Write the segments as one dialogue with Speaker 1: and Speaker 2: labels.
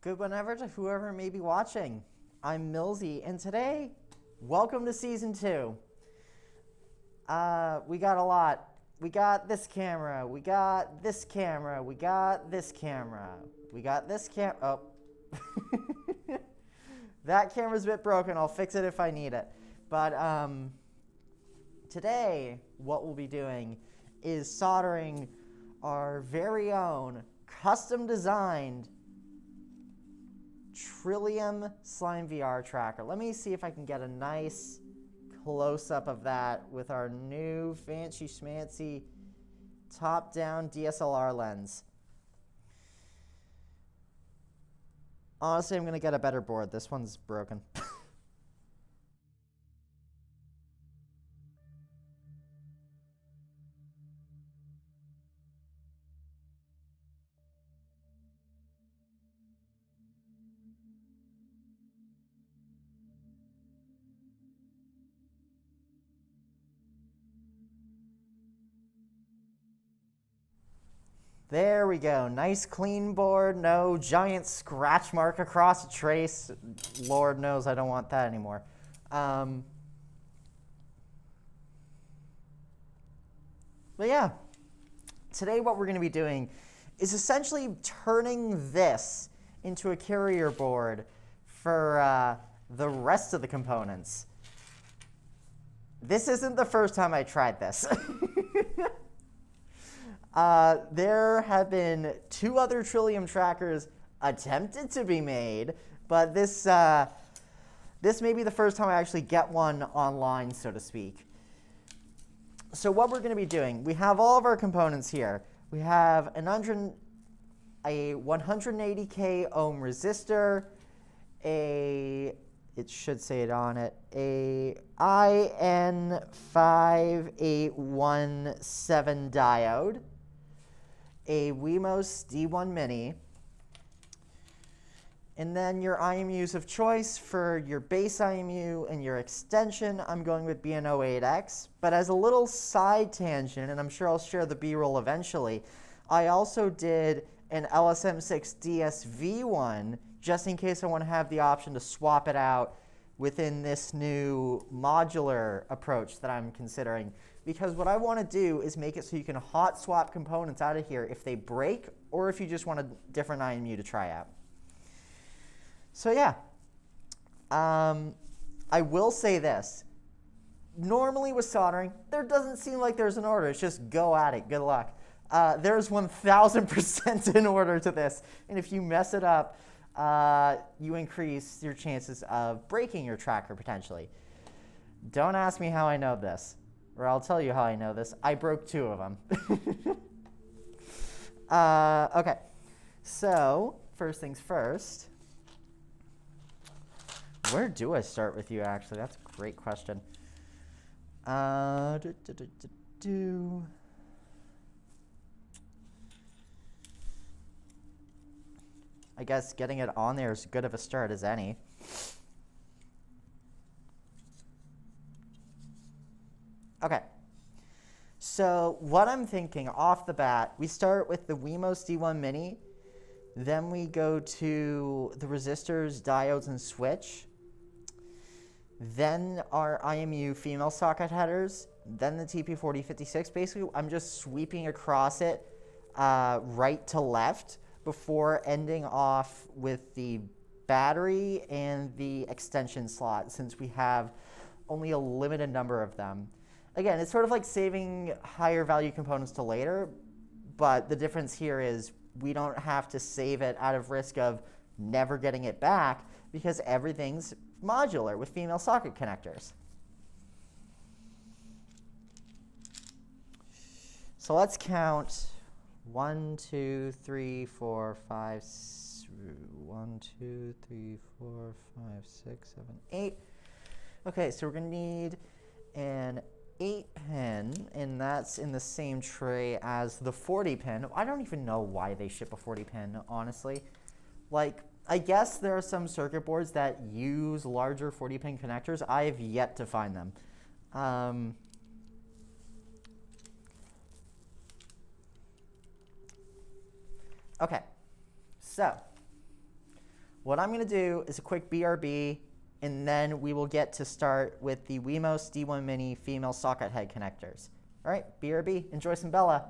Speaker 1: Good whenever to whoever may be watching. I'm Milsey, and today, welcome to Season 2. We got a lot. We got this camera, we got this camera, we got this camera, we got this oh. That camera's a bit broken, I'll fix it if I need it. But today, what we'll be doing is soldering our very own custom designed Trillium SlimeVR tracker. Let me see if I can get a nice close-up of that with our new fancy schmancy top-down DSLR lens. Honestly, I'm going to get a better board. This one's broken. There we go. Nice clean board. No giant scratch mark across a trace. Lord knows I don't want that anymore. But yeah, today what we're going to be doing is essentially turning this into a carrier board for the rest of the components. This isn't the first time I tried this. There have been 2 other Trillium trackers attempted to be made, but this may be the first time I actually get one online, so to speak. So what we're going to be doing, we have all of our components here. We have a 180K ohm resistor, it should say it on it, a IN5817 diode, a Wemos D1 Mini, and then your IMUs of choice for your base IMU and your extension. I'm going with BNO08X, but as a little side tangent, and I'm sure I'll share the B-roll eventually, I also did an LSM6DSV one, just in case I want to have the option to swap it out within this new modular approach that I'm considering. Because what I want to do is make it so you can hot swap components out of here if they break or if you just want a different IMU to try out. So yeah, I will say this. Normally with soldering, there doesn't seem like there's an order. It's just go at it. Good luck. There's 1000% an order to this. And if you mess it up, you increase your chances of breaking your tracker potentially. Don't ask me how I know this, or I'll tell you how I know this. I broke 2 of them. Okay, so first things first. Where do I start with you, actually? That's a great question. I guess getting it on there is as good of a start as any. Okay, so what I'm thinking off the bat, we start with the Wemos D1 Mini, then we go to the resistors, diodes, and switch, then our IMU female socket headers, then the TP4056. Basically, I'm just sweeping across it right to left before ending off with the battery and the extension slot, since we have only a limited number of them. Again, it's sort of like saving higher value components to later, but the difference here is we don't have to save it out of risk of never getting it back because everything's modular with female socket connectors. So let's count 1, 2, 3, 4, 5, 1, 2, 3, 4, 5, 6, 7, 8. Okay, so we're going to need an 8-pin, and that's in the same tray as the 40-pin. I don't even know why they ship a 40-pin, honestly. Like, I guess there are some circuit boards that use larger 40-pin connectors. I have yet to find them. Okay, so What I'm going to do is a quick BRB, and then we will get to start with the Wemos D1 Mini female socket head connectors. All right, BRB, enjoy some Bella.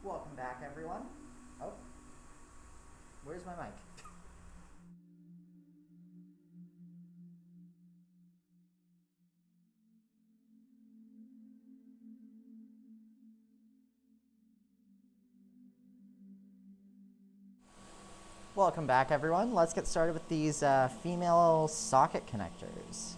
Speaker 1: Welcome back, everyone. Oh, where's my mic? Welcome back, everyone. Let's get started with these female socket connectors.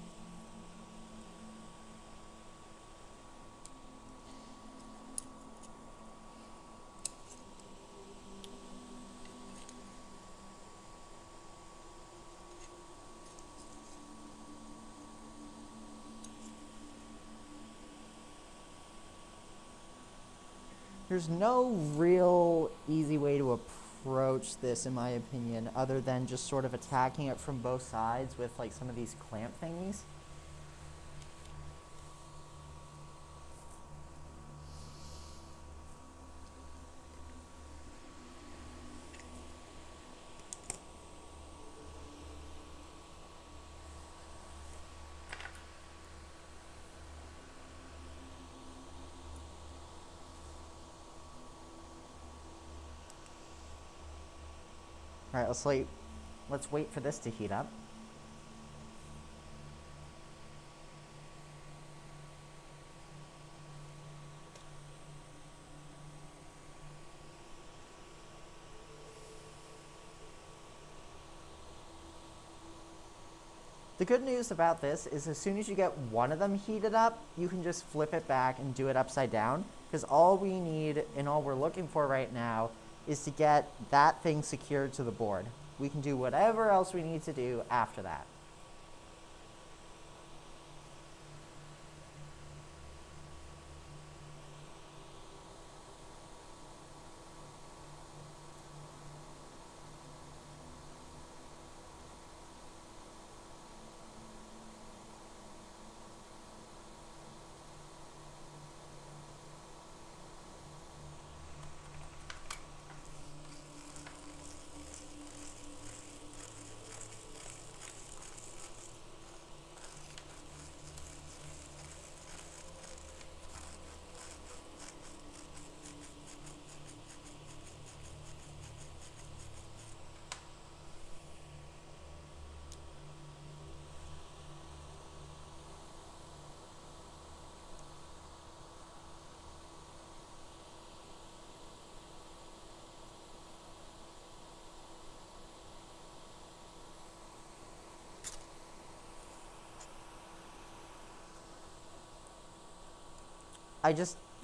Speaker 1: There's no real easy way to approach this, in my opinion, other than just sort of attacking it from both sides with like some of these clamp thingies. All right, let's wait for this to heat up. The good news about this is as soon as you get one of them heated up, you can just flip it back and do it upside down, because all we need and all we're looking for right now is to get that thing secured to the board. We can do whatever else we need to do after that.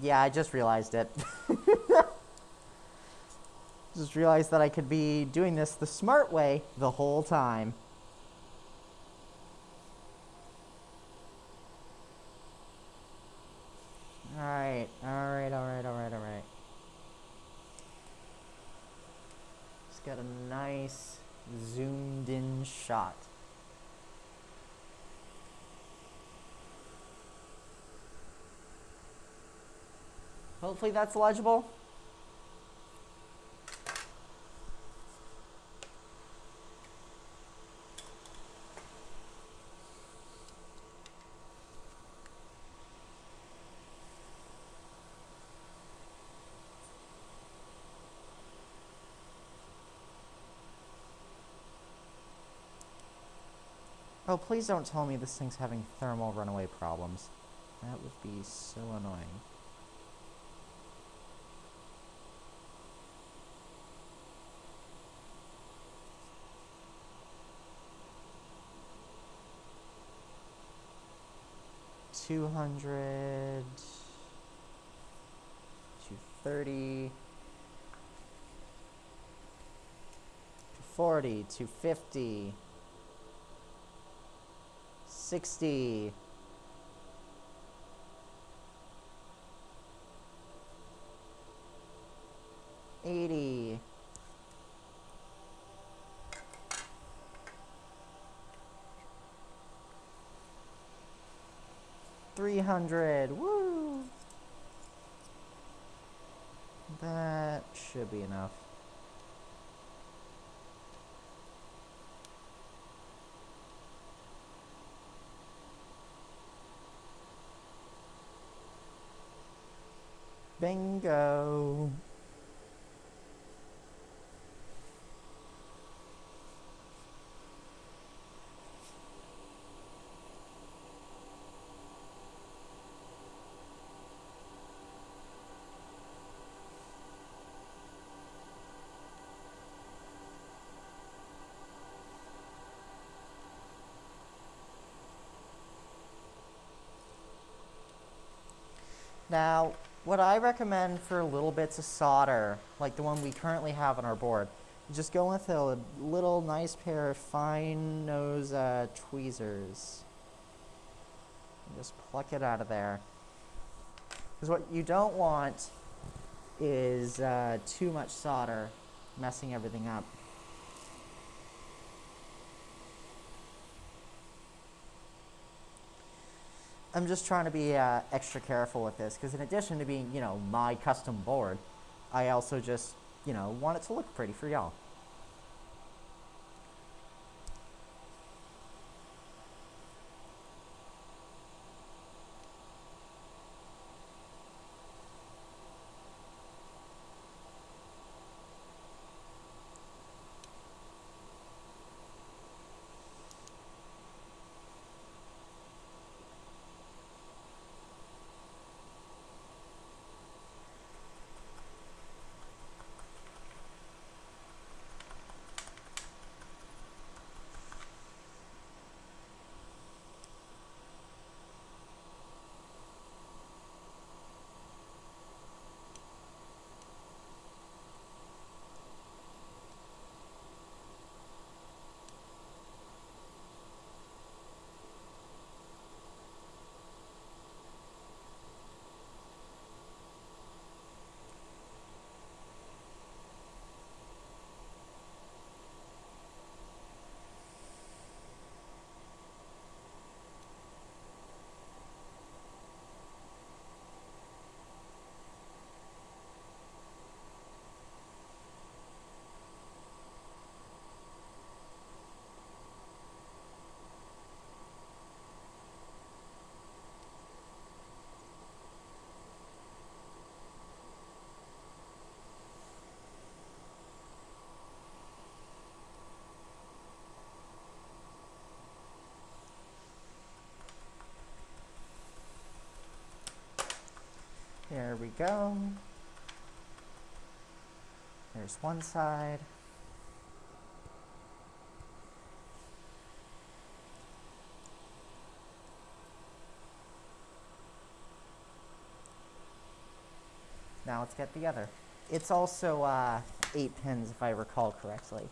Speaker 1: Yeah, I just realized it. Just realized that I could be doing this the smart way the whole time. Alright. Just got a nice zoomed in shot. Hopefully that's legible. Oh, please don't tell me this thing's having thermal runaway problems. That would be so annoying. $200, $230, $240, $250, $60, $80, $300, woo! That should be enough. Bingo! Now, what I recommend for little bits of solder, like the one we currently have on our board, just go with a little nice pair of fine nose tweezers. And just pluck it out of there. Because what you don't want is too much solder messing everything up. I'm just trying to be extra careful with this, because in addition to being, my custom board, I also just, want it to look pretty for y'all. There we go. There's one side. now let's get the other. It's also 8 pins if I recall correctly.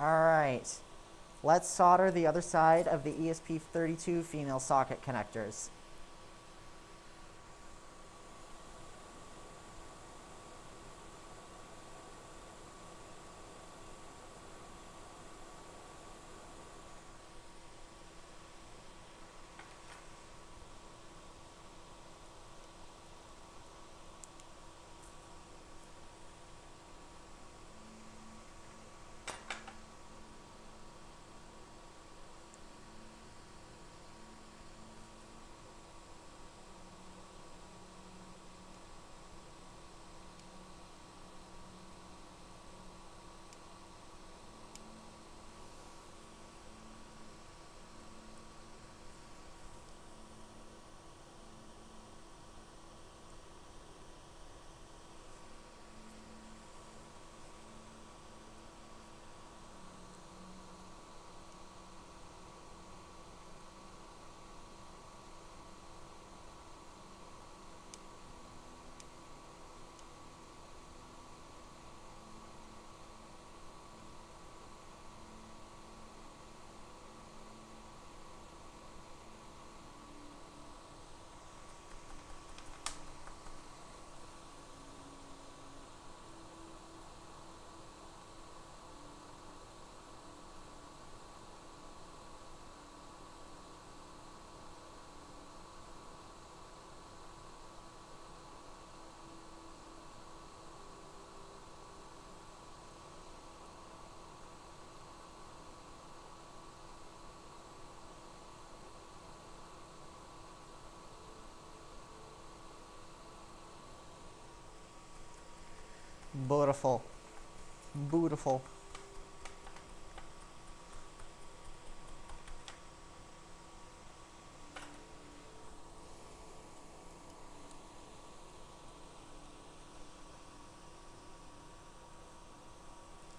Speaker 1: Alright, let's solder the other side of the ESP32 female socket connectors. Beautiful. Beautiful.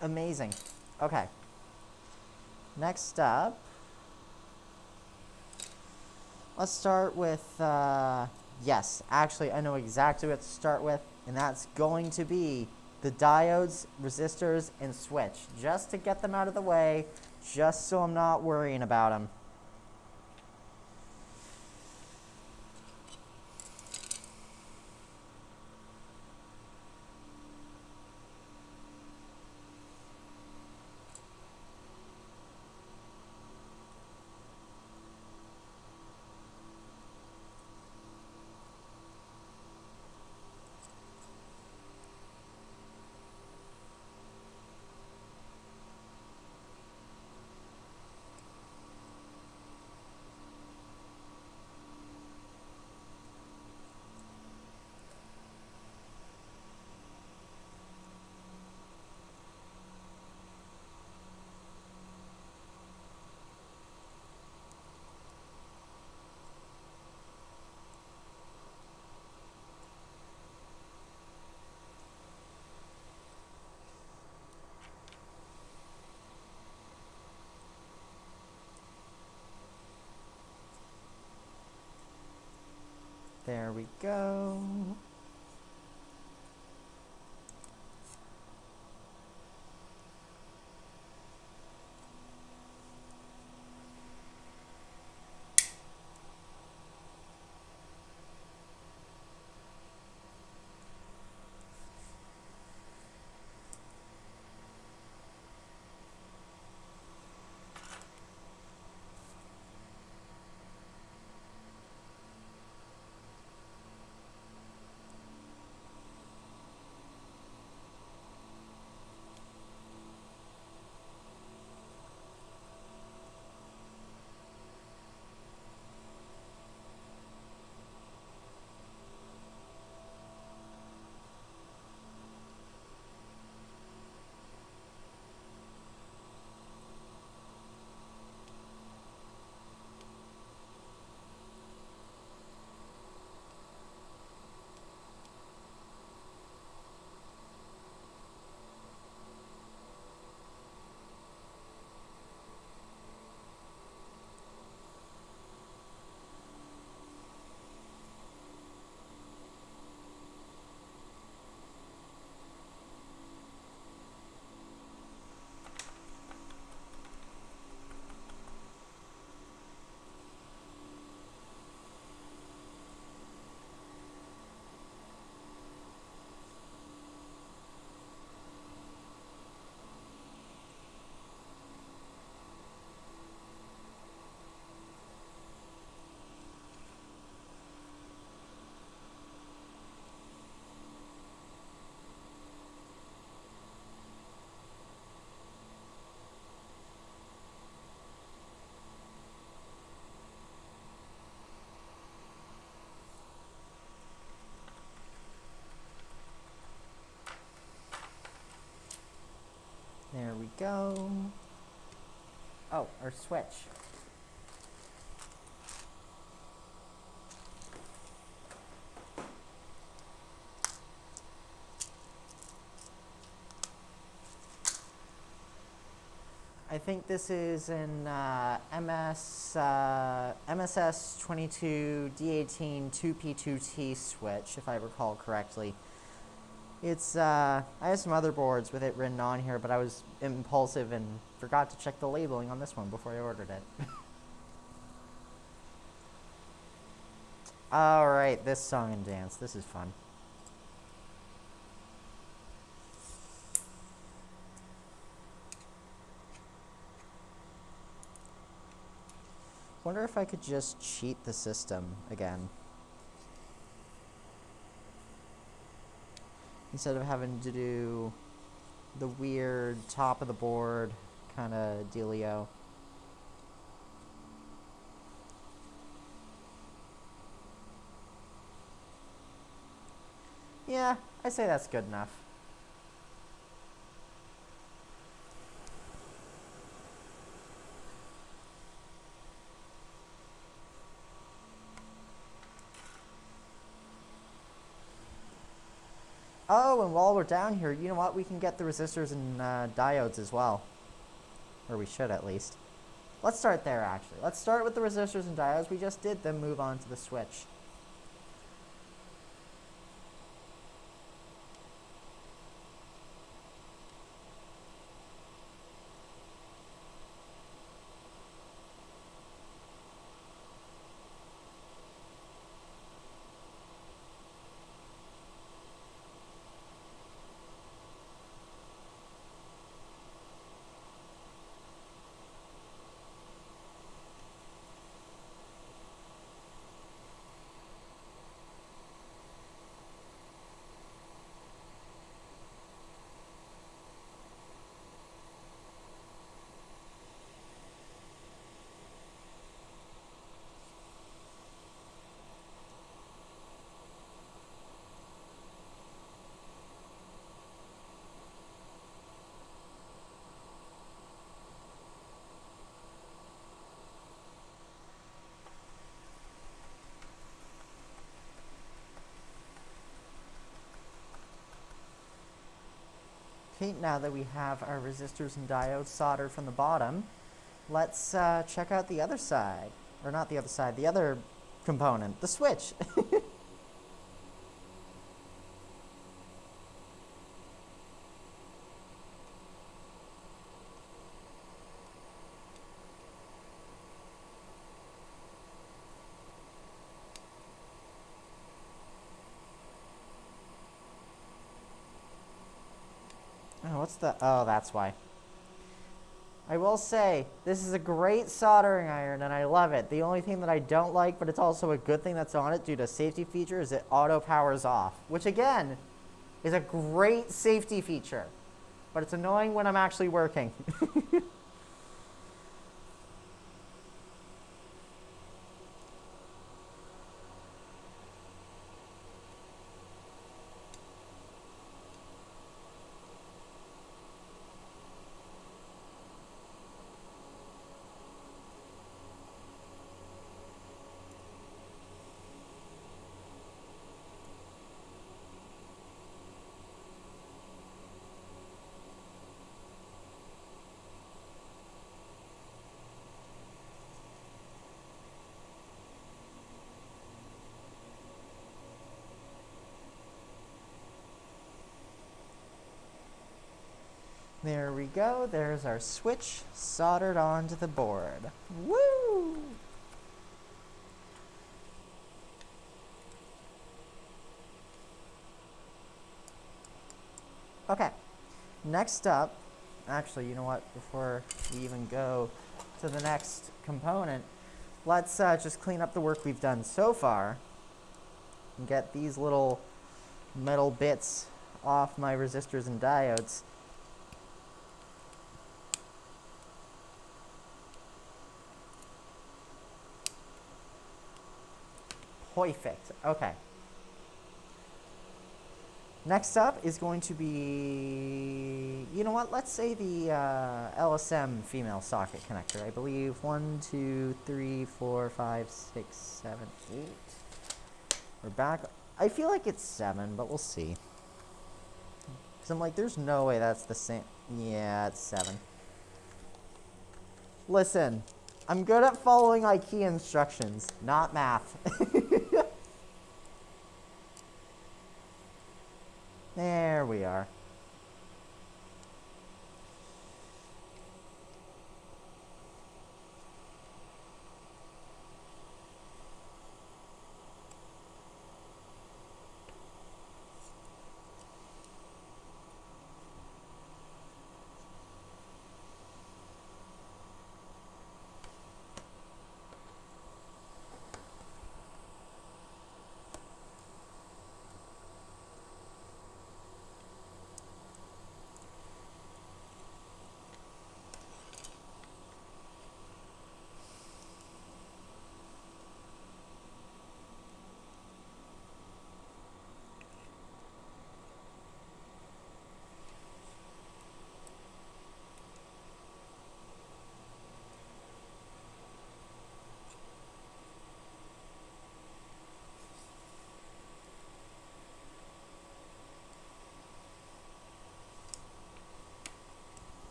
Speaker 1: Amazing. Okay. Next up, let's start with, yes, actually I know exactly what to start with, and that's going to be the diodes, resistors, and switch, just to get them out of the way, just so I'm not worrying about them. There we go. There we go. Oh, our switch. I think this is an MSS22D18 2P2T switch, if I recall correctly. It's, I have some other boards with it written on here, but I was impulsive and forgot to check the labeling on this one before I ordered it. Alright, this song and dance. This is fun. Wonder if I could just cheat the system again. Instead of having to do the weird top of the board kind of dealio. Yeah, I say that's good enough. Oh, and while we're down here, you know what? We can get the resistors and diodes as well. Or we should, at least. Let's start there, actually. Let's start with the resistors and diodes we just did, then move on to the switch. Okay, now that we have our resistors and diodes soldered from the bottom, let's check out the other side. Or not the other side, the other component, the switch. what's the... Oh, that's why. I will say, this is a great soldering iron, and I love it. The only thing that I don't like, but it's also a good thing that's on it due to safety feature, is it auto powers off. Which, again, is a great safety feature. But it's annoying when I'm actually working. There we go. There's our switch soldered onto the board. Woo! Okay. Next up, actually, you know what? Before we even go to the next component, let's just clean up the work we've done so far and get these little metal bits off my resistors and diodes. Perfect. Okay. Next up is going to be, you know what, let's say the LSM female socket connector. I believe 1, 2, 3, 4, 5, 6, 7, 8. We're back. I feel like it's 7, but we'll see. Because I'm like, there's no way that's the same. Yeah, it's 7. Listen, I'm good at following IKEA instructions, not math. There we are.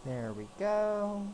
Speaker 1: There we go.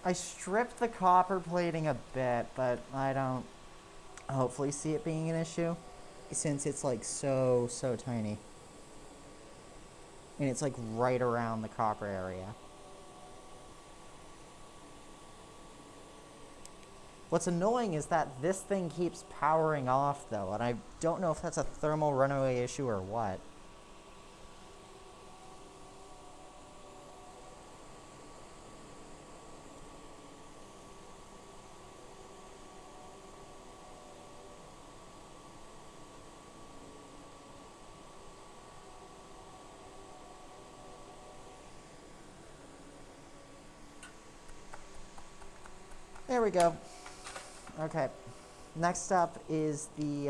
Speaker 1: I stripped the copper plating a bit, but I don't hopefully see it being an issue since it's like so tiny. And it's like right around the copper area. What's annoying is that this thing keeps powering off though, and I don't know if that's a thermal runaway issue or what. There we go. Okay. Next up is the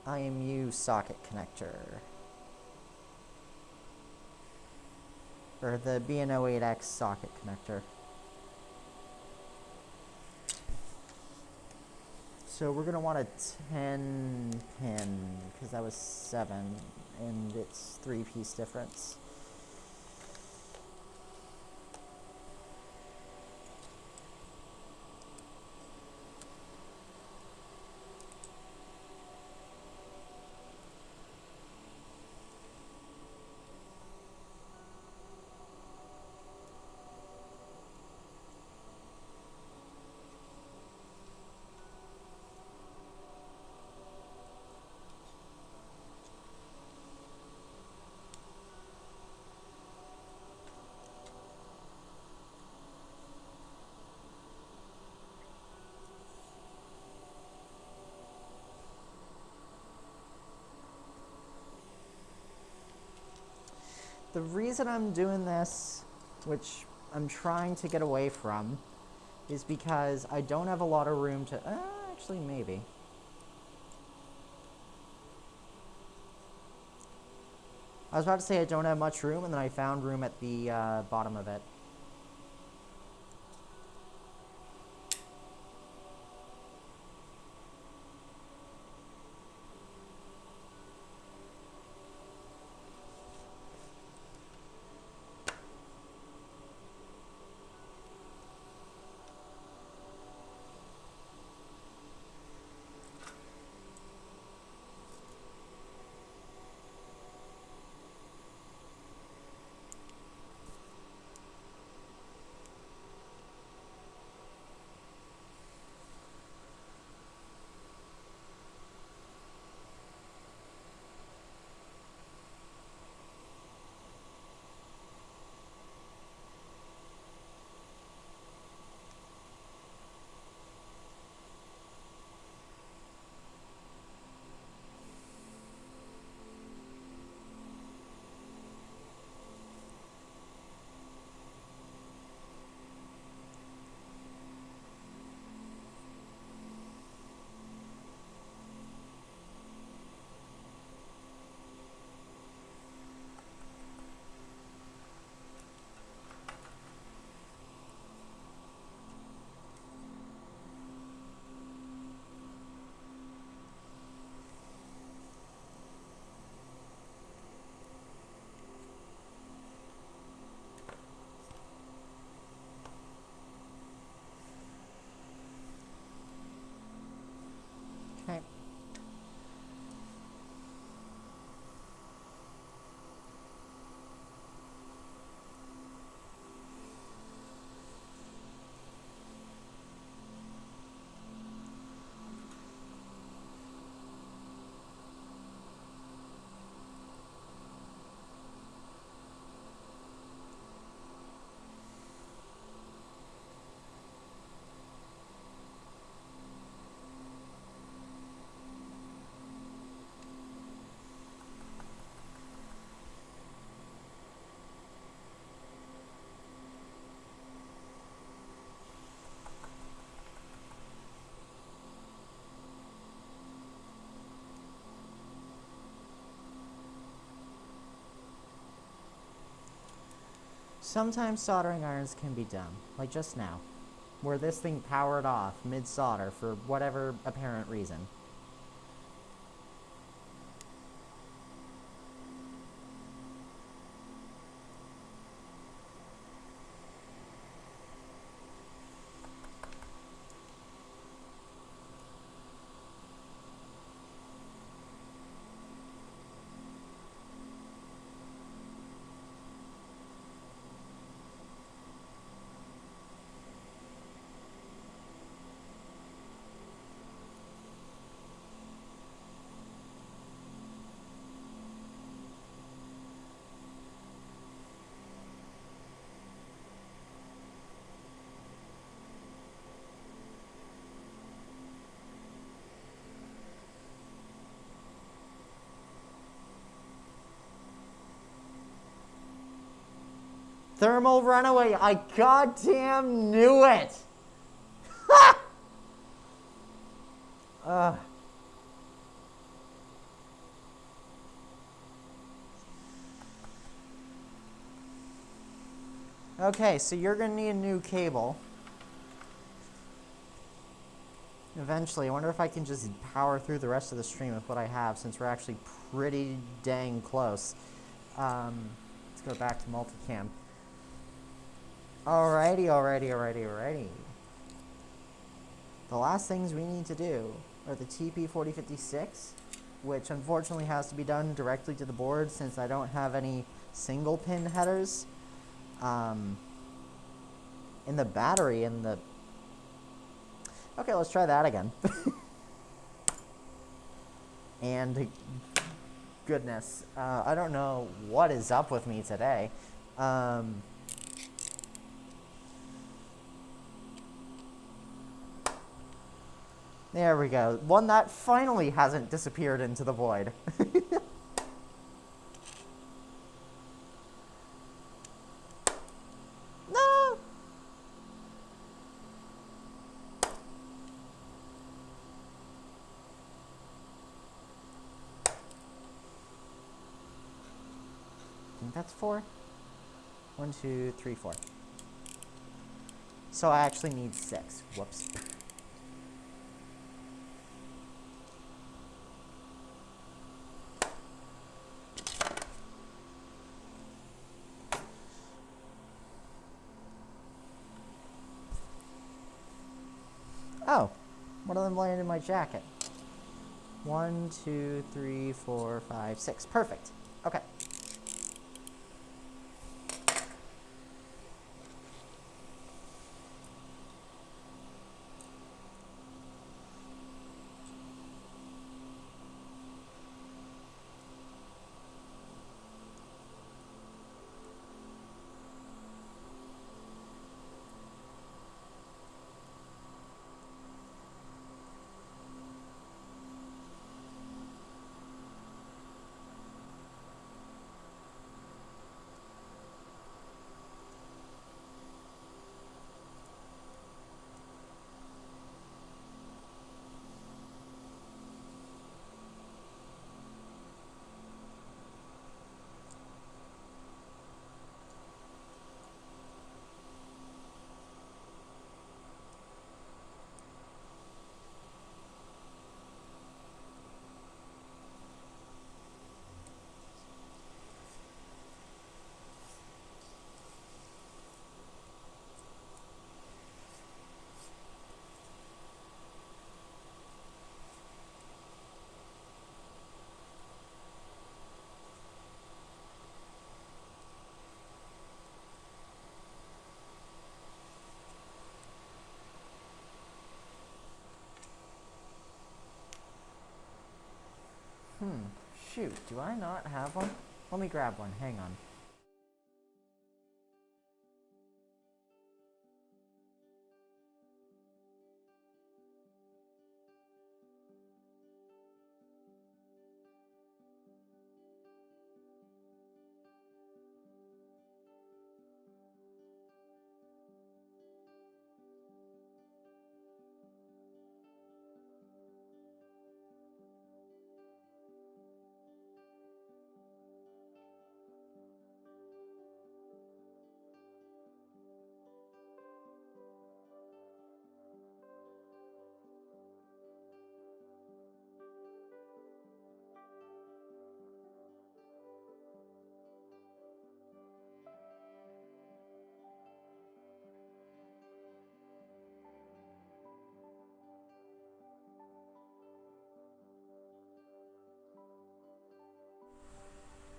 Speaker 1: IMU socket connector. Or the BNO08X socket connector. So we're going to want a 10 pin, because that was 7, and it's 3-piece difference. The reason I'm doing this, which I'm trying to get away from, is because I don't have a lot of room to... actually, maybe. I was about to say I don't have much room, and then I found room at the bottom of it. Okay. Sometimes soldering irons can be dumb, like just now, where this thing powered off mid-solder for whatever apparent reason. Thermal runaway. I goddamn knew it. Okay, so you're going to need a new cable. Eventually. I wonder if I can just power through the rest of the stream with what I have, since we're actually pretty dang close. Let's go back to multicam. Alrighty. The last things we need to do are the TP4056, which unfortunately has to be done directly to the board since I don't have any single pin headers. In the battery, okay, let's try that again. And goodness, I don't know what is up with me today. There we go. One that finally hasn't disappeared into the void. No! I think that's 4. 1, 2, 3, 4. So I actually need 6. Whoops. Oh, one of them landed in my jacket. 1, 2, 3, 4, 5, 6. Perfect. Okay. Shoot, do I not have one? Let me grab one, hang on.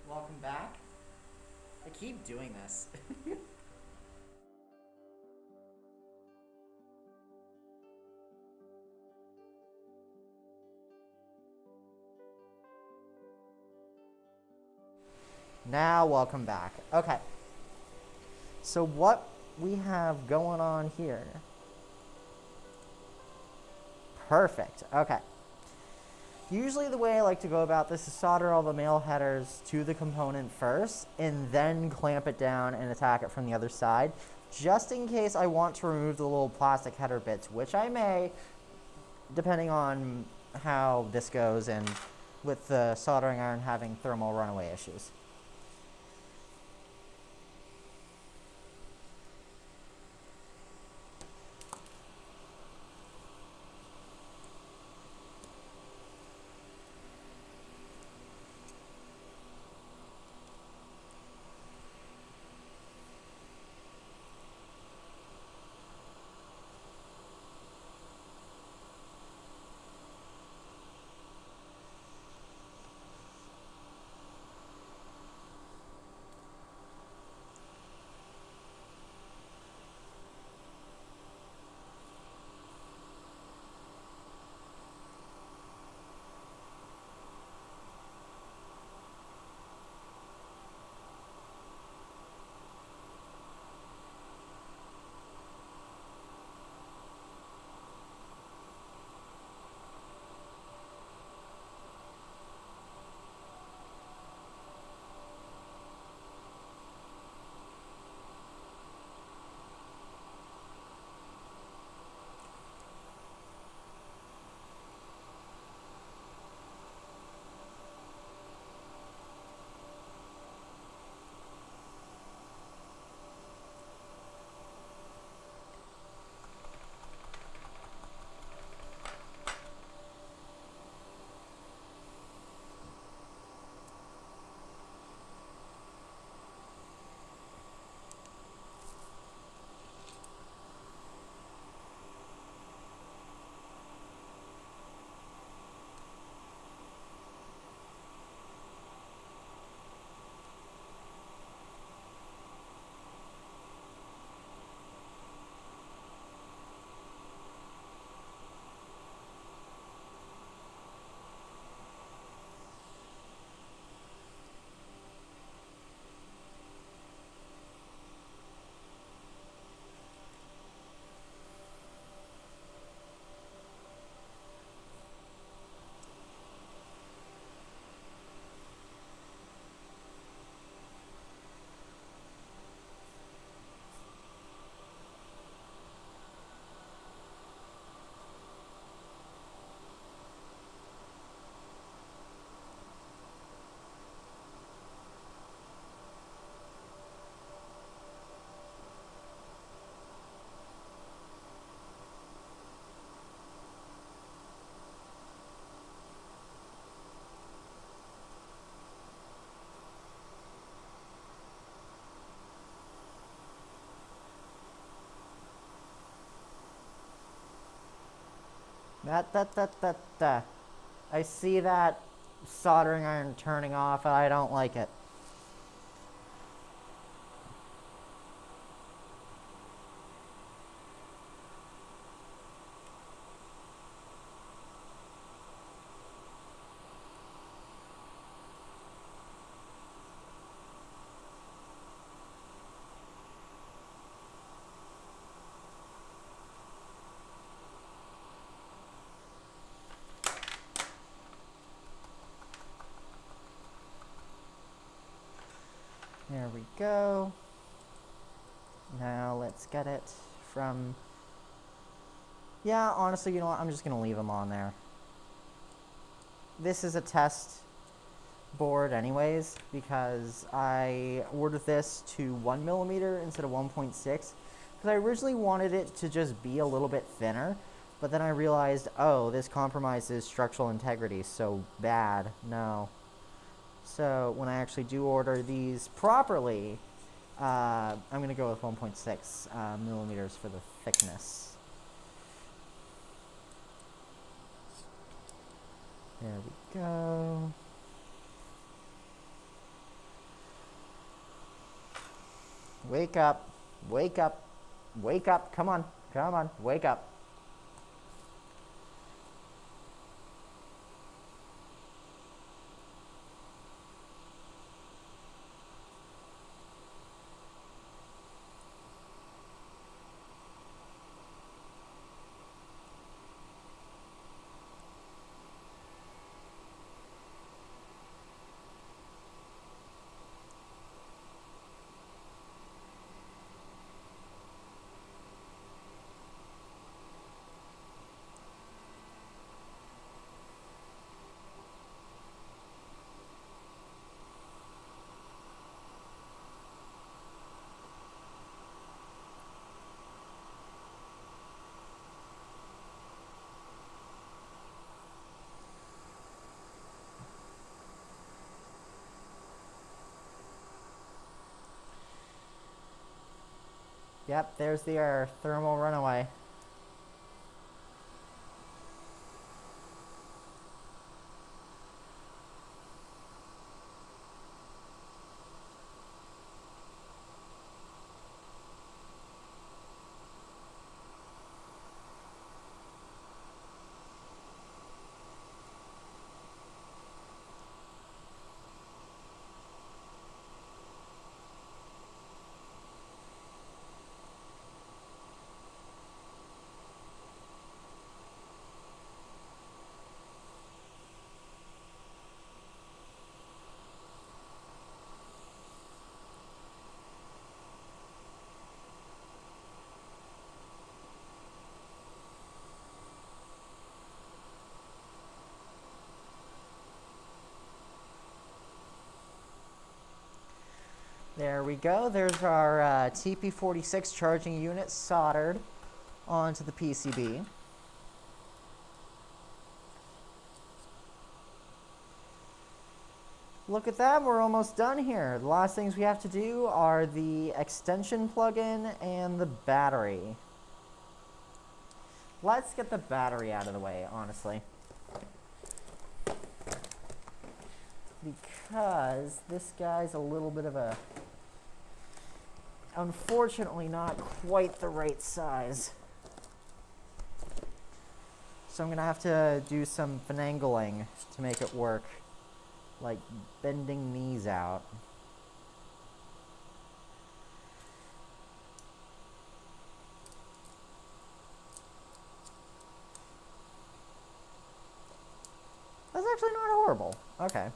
Speaker 1: Welcome back. I keep doing this. Now, welcome back. Okay. So what we have going on here. Perfect. Okay. Usually the way I like to go about this is solder all the male headers to the component first and then clamp it down and attack it from the other side, just in case I want to remove the little plastic header bits, which I may, depending on how this goes and with the soldering iron having thermal runaway issues. I see that soldering iron turning off and I don't like it. There we go. Now let's get it from... Yeah, honestly, you know what? I'm just going to leave them on there. This is a test board anyways, because I ordered this to 1mm instead of 1.6, because I originally wanted it to just be a little bit thinner, but then I realized, oh, this compromises structural integrity so bad. No. So when I actually do order these properly, I'm going to go with 1.6 millimeters for the thickness. There we go. Wake up, wake up, wake up, come on, wake up. Yep, there's the thermal runaway. There we go. There's our TP46 charging unit soldered onto the PCB. Look at that, we're almost done here. The last things we have to do are the extension plug-in and the battery. Let's get the battery out of the way, honestly. Because this guy's a little bit of a... unfortunately not quite the right size. So I'm gonna have to do some finagling to make it work. Like bending these out. That's actually not horrible. Okay.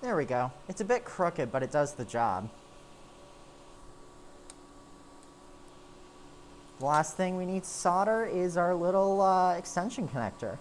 Speaker 1: There we go. It's a bit crooked, but it does the job. The last thing we need to solder is our little extension connector.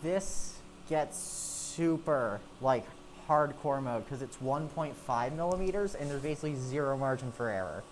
Speaker 1: This gets super, like, hardcore mode because it's 1.5 millimeters and there's basically zero margin for error.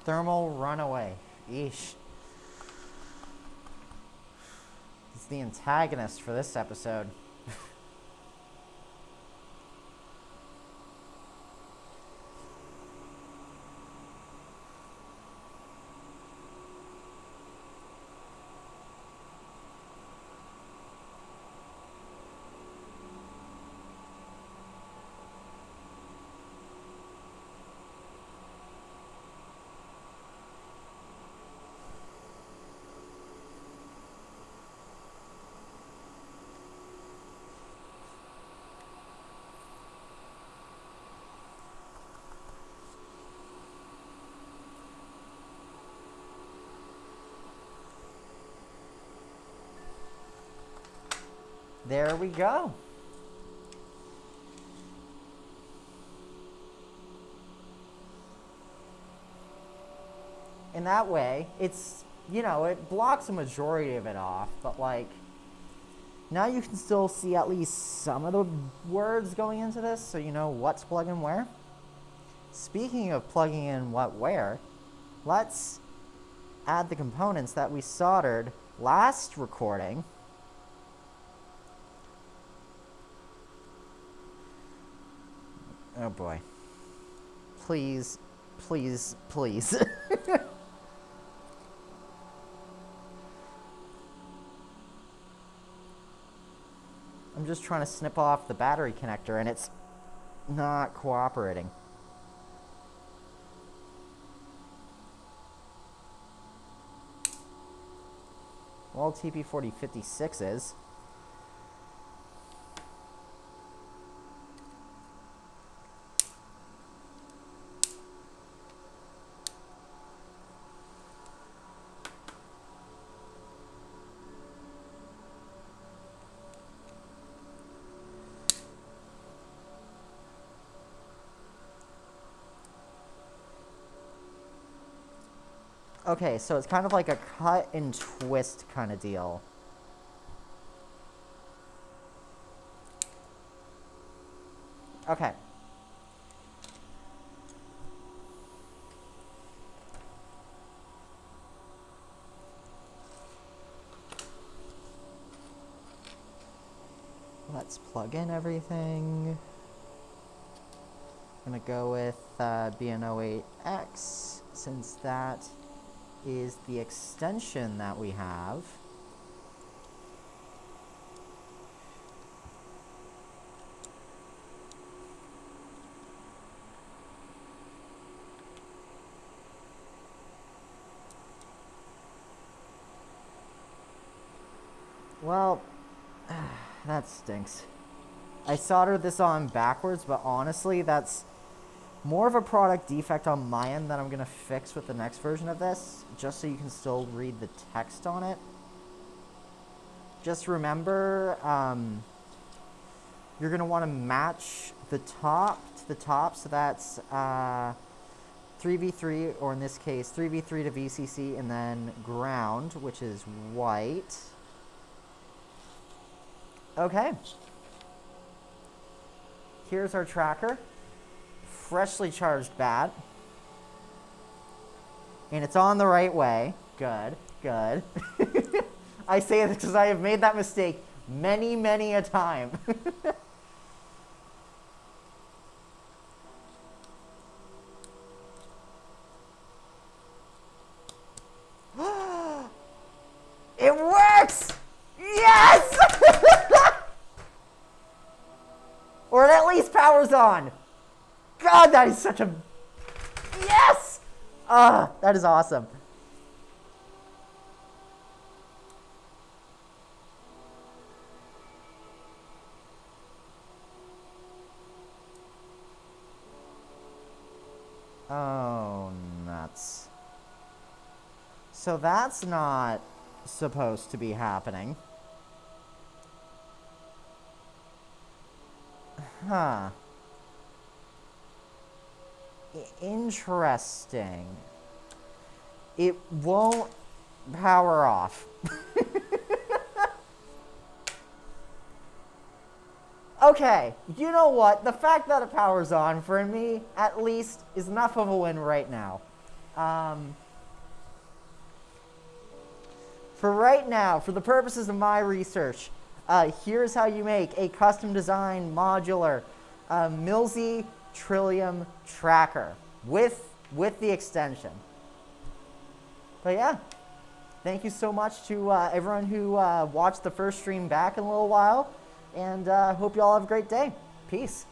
Speaker 1: Thermal runaway. Yeesh. It's the antagonist for this episode. There we go. In that way, it's, you know, it blocks a majority of it off, but like, now you can still see at least some of the words going into this, so you know what's plugging where. Speaking of plugging in what where, let's add the components that we soldered last recording. Oh boy. Please, please, please. I'm just trying to snip off the battery connector and it's not cooperating. Well, TP4056 is. Okay, so it's kind of like a cut and twist kind of deal. Okay. Let's plug in everything. I'm gonna go with BNO08X since that is the extension that we have. Well, that stinks. I soldered this on backwards, but honestly, that's more of a product defect on my end that I'm going to fix with the next version of this, just so you can still read the text on it. Just remember, you're going to want to match the top to the top, so that's 3v3, or in this case, 3v3 to VCC, and then ground, which is white. Okay. Here's our tracker. Freshly charged bat. And it's on the right way. Good, good. I say this because I have made that mistake many, many a time. It works! Yes! Or it at least powers on. God, that is such a... Yes! Ah, that is awesome. Oh, nuts. So that's not supposed to be happening. Huh. Interesting. It won't power off. Okay, you know what? The fact that it powers on, for me, at least, is enough of a win right now. For right now, for the purposes of my research, here's how you make a custom design modular Milsey Trillium tracker with the extension. But yeah, thank you so much to everyone who watched the first stream back in a little while, and hope you all have a great day. Peace.